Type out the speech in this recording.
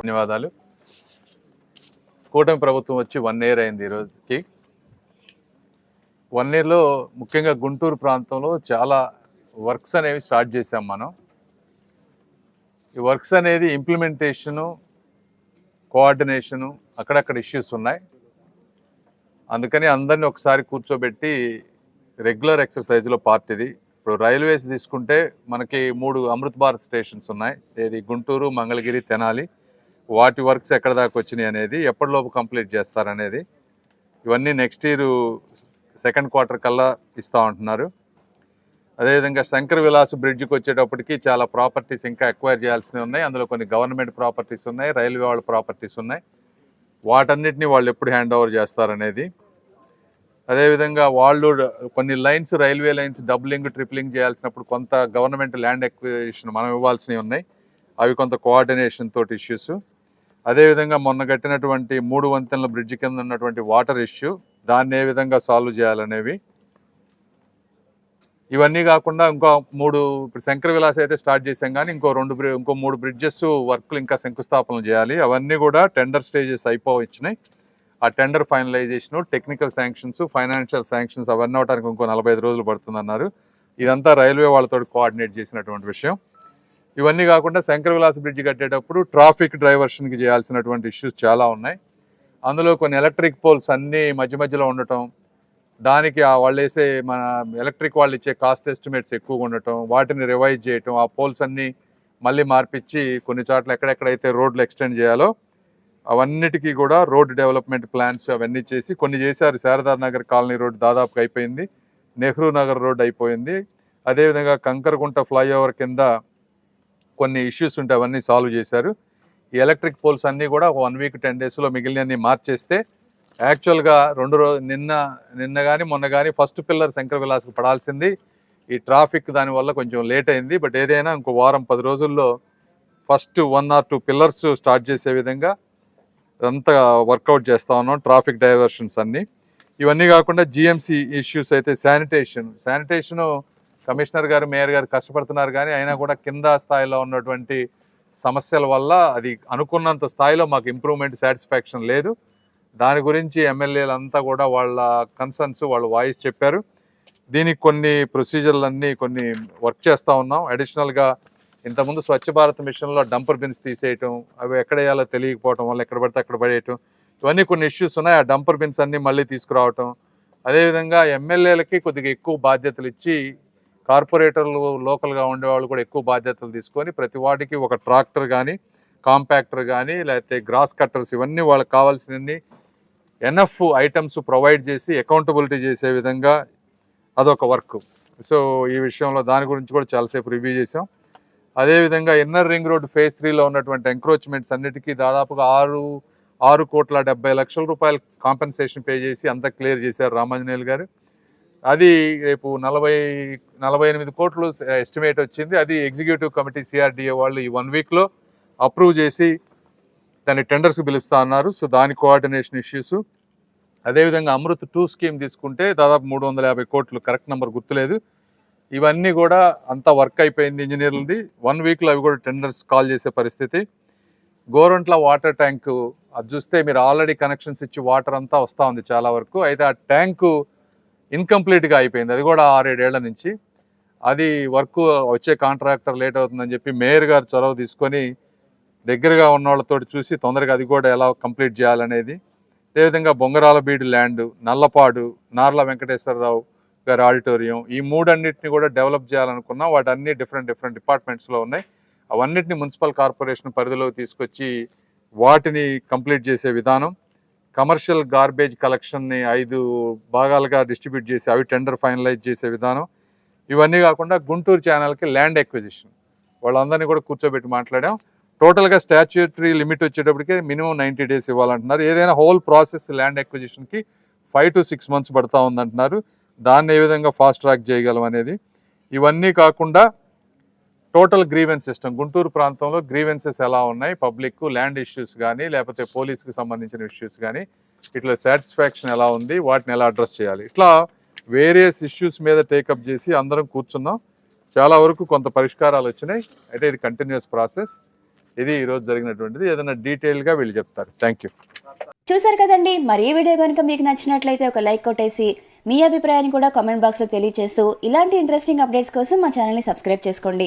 ధన్యవాదాలు. కూటమి ప్రభుత్వం వచ్చి 1 ఇయర్ అయింది. ఈ రోజుకి 1 ఇయర్లో ముఖ్యంగా గుంటూరు ప్రాంతంలో చాలా వర్క్స్ అనేవి స్టార్ట్ చేశాం మనం. ఈ వర్క్స్ అనేది ఇంప్లిమెంటేషను, కోఆర్డినేషను అక్కడక్కడ ఇష్యూస్ ఉన్నాయి. అందుకని అందరినీ ఒకసారి కూర్చోబెట్టి రెగ్యులర్ ఎక్సర్సైజ్లో పార్ట్ ఇది. ఇప్పుడు రైల్వేస్ తీసుకుంటే మనకి 3 అమృత్ భారత్ స్టేషన్స్ ఉన్నాయి. ఏది గుంటూరు, మంగళగిరి, తెనాలి. వాటి వర్క్స్ ఎక్కడ దాకా వచ్చినాయి అనేది, ఎప్పటిలోపు కంప్లీట్ చేస్తారనేది, ఇవన్నీ నెక్స్ట్ ఇయర్ సెకండ్ క్వార్టర్ కల్లా ఇస్తూ ఉంటున్నారు. అదేవిధంగా శంకర్ విలాస్ బ్రిడ్జ్కి వచ్చేటప్పటికి చాలా ప్రాపర్టీస్ ఇంకా ఎక్వైర్ చేయాల్సినవి ఉన్నాయి. అందులో కొన్ని గవర్నమెంట్ ప్రాపర్టీస్ ఉన్నాయి, రైల్వే వాళ్ళ ప్రాపర్టీస్ ఉన్నాయి. వాటన్నిటిని వాళ్ళు ఎప్పుడు హ్యాండ్ ఓవర్ చేస్తారనేది. అదేవిధంగా వాళ్ళు కొన్ని lines, railway lines doubling, tripling చేయాల్సినప్పుడు కొంత గవర్నమెంట్ ల్యాండ్ ఎక్విజిషన్ మనం ఇవ్వాల్సినవి ఉన్నాయి. అవి కొంత కోఆర్డినేషన్ తోటి ఇష్యూస్. అదేవిధంగా మొన్న కట్టినటువంటి 3 వంతెనల బ్రిడ్జ్ కింద ఉన్నటువంటి వాటర్ ఇష్యూ, దాన్ని ఏ విధంగా సాల్వ్ చేయాలనేవి. ఇవన్నీ కాకుండా ఇంకో 3, ఇప్పుడు శంకర్ విలాస్ అయితే స్టార్ట్ చేసాం, కానీ ఇంకో 3 బ్రిడ్జెస్ వర్క్లు ఇంకా శంకుస్థాపనలు చేయాలి. అవన్నీ కూడా టెండర్ స్టేజెస్ అయిపోవచ్చినాయి. ఆ tender finalisation, technical sanctions, financial sanctions అవన్నీ అవడానికి ఇంకో 45 రోజులు పడుతుందన్నారు. ఇదంతా రైల్వే వాళ్ళతో కోఆర్డినేట్ చేసినటువంటి విషయం. ఇవన్నీ కాకుండా శంకర్ విలాస్ బ్రిడ్జ్ కట్టేటప్పుడు ట్రాఫిక్ డైవర్షన్కి చేయాల్సినటువంటి ఇష్యూస్ చాలా ఉన్నాయి. అందులో కొన్ని ఎలక్ట్రిక్ పోల్స్ అన్నీ మధ్య మధ్యలో ఉండటం, దానికి వాళ్ళు వేసే మన ఎలక్ట్రిక్ వాళ్ళు ఇచ్చే కాస్ట్ ఎస్టిమేట్స్ ఎక్కువగా ఉండటం, వాటిని రివైజ్ చేయటం, ఆ పోల్స్ అన్నీ మళ్ళీ మార్పిచ్చి కొన్ని చోట్ల ఎక్కడెక్కడైతే రోడ్లు ఎక్స్టెండ్ చేయాలో అవన్నిటికీ కూడా రోడ్ డెవలప్మెంట్ ప్లాన్స్ అవన్నీ చేసి కొన్ని చేశారు. శారదా నగర్ కాలనీ రోడ్ దాదాపుగా అయిపోయింది, నెహ్రూ నగర్ రోడ్ అయిపోయింది. అదేవిధంగా కంకరగుంట ఫ్లైఓవర్ కింద కొన్ని ఇష్యూస్ ఉంటే అవన్నీ సాల్వ్ చేశారు. ఈ ఎలక్ట్రిక్ పోల్స్ అన్నీ కూడా 1 వీక్ 10 డేస్లో మిగిలినన్ని మార్చేస్తే యాక్చువల్గా నిన్న కానీ మొన్న కానీ ఫస్ట్ పిల్లర్ శంకర్ విలాస్కి పడాల్సింది. ఈ ట్రాఫిక్ దానివల్ల కొంచెం లేట్ అయింది. బట్ ఏదైనా ఇంకో వారం 10 రోజుల్లో ఫస్ట్ 1 or 2 పిల్లర్స్ స్టార్ట్ చేసే విధంగా అంతా వర్కౌట్ చేస్తూ ఉన్నాం, ట్రాఫిక్ డైవర్షన్స్ అన్నీ. ఇవన్నీ కాకుండా జిఎంసి ఇష్యూస్ అయితే శానిటేషను కమిషనర్ గారు, మేయర్ గారు కష్టపడుతున్నారు, కానీ అయినా కూడా కింద స్థాయిలో ఉన్నటువంటి సమస్యల వల్ల అది అనుకున్నంత స్థాయిలో మాకు ఇంప్రూవ్మెంట్, సాటిస్ఫాక్షన్ లేదు. దాని గురించి ఎమ్మెల్యేలంతా కూడా వాళ్ళ కన్సర్న్స్, వాళ్ళ వాయిస్ చెప్పారు. దీనికి కొన్ని ప్రొసీజర్లన్నీ కొన్ని వర్క్ చేస్తూ ఉన్నాం. అడిషనల్గా ఇంతకుముందు స్వచ్ఛ భారత్ మిషన్లో డంపర్ బిన్స్ తీసేయటం, అవి ఎక్కడ వేయాలో తెలియకపోవటం వల్ల ఎక్కడ పడితే అక్కడ పడేయటం, ఇవన్నీ కొన్ని ఇష్యూస్ ఉన్నాయి. ఆ డంపర్ బిన్స్ అన్నీ మళ్ళీ తీసుకురావటం. అదేవిధంగా ఎమ్మెల్యేలకి కొద్దిగా ఎక్కువ బాధ్యతలు ఇచ్చి, కార్పొరేటర్లు లోకల్గా ఉండేవాళ్ళు కూడా ఎక్కువ బాధ్యతలు తీసుకొని ప్రతి వాటికి ఒక ట్రాక్టర్ కానీ, కాంపాక్టర్ కానీ, లేకపోతే గ్రాస్ కట్టర్స్, ఇవన్నీ వాళ్ళకి కావాల్సినన్ని ఎనఫ్ ఐటమ్స్ ప్రొవైడ్ చేసి అకౌంటబిలిటీ చేసే విధంగా అదొక వర్క్. సో ఈ విషయంలో దాని గురించి కూడా చాలాసేపు రివ్యూ చేసాం. అదేవిధంగా ఇన్నర్ రింగ్ రోడ్ ఫేజ్ 3లో ఉన్నటువంటి ఎంక్రోచ్మెంట్స్ అన్నిటికీ దాదాపుగా 6,70,00,000 రూపాయలు కాంపెన్సేషన్ పే చేసి అంతా క్లియర్ చేశారు రామాంజనేయులు గారు. అది రేపు 48 కోట్లు ఎస్టిమేట్ వచ్చింది. అది ఎగ్జిక్యూటివ్ కమిటీ సిఆర్డిఏ వాళ్ళు ఈ 1 వీక్లో అప్రూవ్ చేసి దాన్ని టెండర్స్కి పిలుస్తా అన్నారు. సో దాని కోఆర్డినేషన్ ఇష్యూస్. అదేవిధంగా అమృత్ 2 స్కీమ్ తీసుకుంటే దాదాపు 350 కోట్లు, కరెక్ట్ నెంబర్ గుర్తులేదు. ఇవన్నీ కూడా అంతా వర్క్ అయిపోయింది ఇంజనీర్లది. 1 వీక్లో అవి కూడా టెండర్స్ కాల్ చేసే పరిస్థితి. గోరంట్ల వాటర్ ట్యాంకు అది చూస్తే మీరు ఆల్రెడీ కనెక్షన్స్ ఇచ్చి వాటర్ అంతా వస్తూ ఉంది చాలా వరకు. అయితే ఆ ట్యాంకు ఇన్కంప్లీట్గా అయిపోయింది, అది కూడా 6-7 ఏళ్ల నుంచి. అది వర్క్ వచ్చే కాంట్రాక్టర్ లేట్ అవుతుందని చెప్పి మేయర్ గారు చొరవ తీసుకొని దగ్గరగా ఉన్న వాళ్ళతో చూసి తొందరగా అది కూడా ఎలా కంప్లీట్ చేయాలనేది. అదేవిధంగా బొంగరాల బీడు ల్యాండ్, నల్లపాడు, నార్ల వెంకటేశ్వరరావు గారి ఆడిటోరియం, ఈ 3 కూడా డెవలప్ చేయాలనుకున్నాం. వాటన్నీ డిఫరెంట్ డిపార్ట్మెంట్స్లో ఉన్నాయి. అవన్నిటిని మున్సిపల్ కార్పొరేషన్ పరిధిలోకి తీసుకొచ్చి వాటిని కంప్లీట్ చేసే విధానం. కమర్షియల్ గార్బేజ్ కలెక్షన్ని 5 భాగాలుగా డిస్ట్రిబ్యూట్ చేసి అవి టెండర్ ఫైనలైజ్ చేసే విధానం. ఇవన్నీ కాకుండా గుంటూరు ఛానల్కి ల్యాండ్ ఎక్విజిషన్ వాళ్ళందరినీ కూడా కూర్చోబెట్టి మాట్లాడాం. టోటల్గా స్టాచ్యూటరీ లిమిట్ వచ్చేటప్పటికే మినిమం 90 డేస్ ఇవ్వాలంటున్నారు. ఏదైనా whole process land ఎక్విజిషన్కి 5 to 6 months పడతా ఉందంటున్నారు. దాన్ని ఏ విధంగా ఫాస్ట్ ట్రాక్ చేయగలం అనేది. ఇవన్నీ కాకుండా టోటల్ గ్రీవెన్స్ సిస్టమ్, గుంటూరు ప్రాంతంలో గ్రీవెన్సెస్ ఎలా ఉన్నాయి, పబ్లిక్ ల్యాండ్ ఇష్యూస్ కానీ లేకపోతే పోలీస్కి సంబంధించిన ఇష్యూస్ కానీ, ఇట్లా సాటిస్ఫాక్షన్ ఎలా ఉంది, వాటిని ఎలా అడ్రస్ చేయాలి, ఇట్లా వేరియస్ ఇష్యూస్ మీద టేకప్ చేసి అందరం కూర్చున్నాం. చాలా వరకు కొంత పరిష్కారాలు వచ్చినాయి. అయితే ఇది కంటిన్యూస్ ప్రాసెస్. ఇది ఈరోజు జరిగినటువంటిది. ఏదైనా డీటెయిల్గా వీళ్ళు చెప్తారు. Thank you. చూసారు కదండి, మరి ఈ వీడియో కనుక మీకు నచ్చినట్లయితే ఒక లైక్ కొట్టేసి మీ అభిప్రాయాన్ని కూడా కామెంట్ బాక్స్లో తెలియజేస్తూ ఇలాంటి ఇంట్రెస్టింగ్ అప్డేట్స్ కోసం మా ఛానల్ని సబ్స్క్రైబ్ చేసుకోండి.